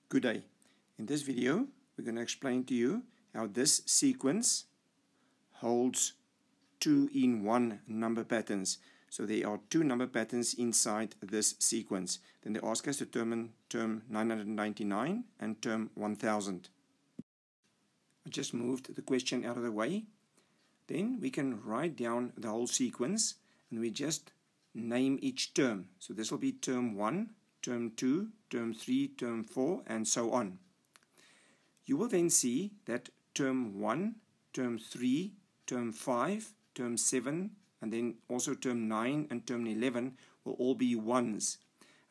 Good day. In this video, we're going to explain to you how this sequence holds 2-in-1 number patterns. So there are 2 number patterns inside this sequence. Then they ask us to determine term 999 and term 1000. I just moved the question out of the way. Then we can write down the whole sequence and we just name each term. So this will be term 1, term 2, term 3, term 4, and so on. You will then see that term 1, term 3, term 5, term 7, and then also term 9 and term 11 will all be 1s.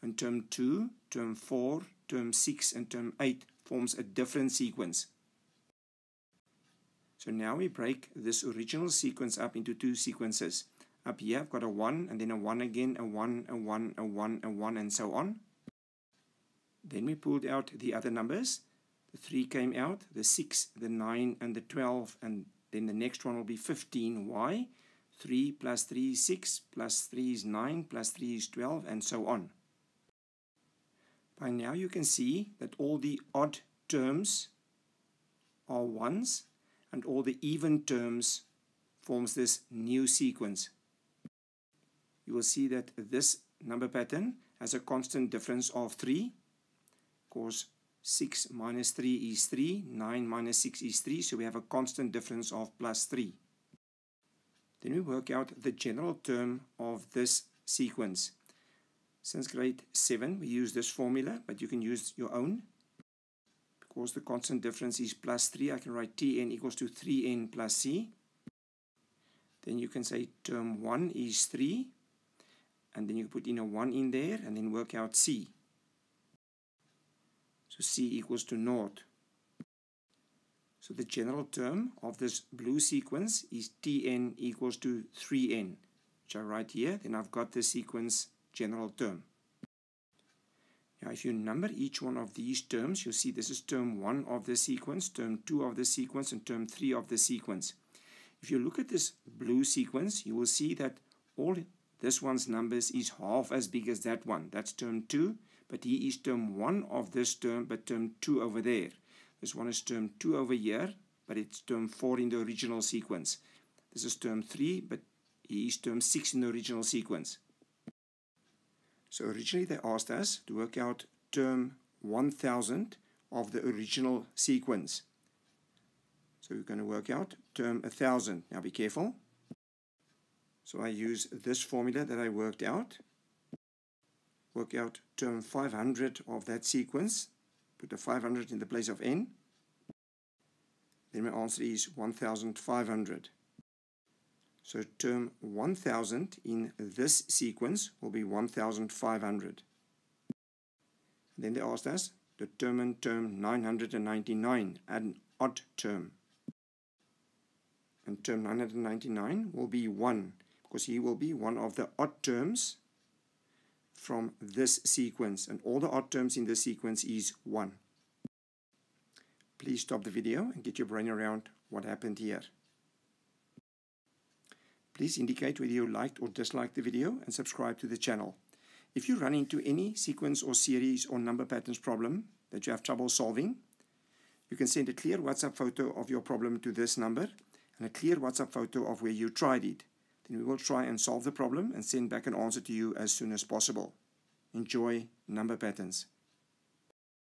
And term 2, term 4, term 6, and term 8 forms a different sequence. So now we break this original sequence up into 2 sequences. Up here I've got a 1 and then a 1 again, a 1, a 1, a 1, a 1, and so on. Then we pulled out the other numbers. The 3 came out, the 6, the 9, and the 12, and then the next one will be 15. Why? 3 plus 3 is 6, plus 3 is 9, plus 3 is 12, and so on. By now you can see that all the odd terms are 1s, and all the even terms forms this new sequence. You will see that this number pattern has a constant difference of 3. Of course, 6 minus 3 is 3, 9 minus 6 is 3, so we have a constant difference of plus 3. Then we work out the general term of this sequence. Since grade 7 we use this formula, but you can use your own. Because the constant difference is plus 3, I can write Tn equals to 3n plus c. Then you can say term 1 is 3, and then you put in a 1 in there, and then work out c. So c equals to 0. So the general term of this blue sequence is Tn equals to 3n, which I write here. Then I've got the sequence general term. Now if you number each one of these terms, you'll see this is term 1 of the sequence, term 2 of the sequence, and term 3 of the sequence. If you look at this blue sequence, you will see that all this one's numbers is half as big as that one. That's term 2. But he is term 1 of this term, but term 2 over there. This one is term 2 over here, but it's term 4 in the original sequence. This is term 3, but he is term 6 in the original sequence. So originally they asked us to work out term 1000 of the original sequence. So we're going to work out term 1000. Now be careful. So I use this formula that I worked out. Work out term 500 of that sequence, put the 500 in the place of n, then my answer is 1500. So term 1000 in this sequence will be 1500. Then they asked us to determine term 999, an odd term. And term 999 will be 1, because he will be one of the odd terms from this sequence, and all the odd terms in this sequence is 1. Please stop the video and get your brain around what happened here. Please indicate whether you liked or disliked the video and subscribe to the channel. If you run into any sequence or series or number patterns problem that you have trouble solving, you can send a clear WhatsApp photo of your problem to this number and a clear WhatsApp photo of where you tried it. Then we will try and solve the problem and send back an answer to you as soon as possible. Enjoy number patterns.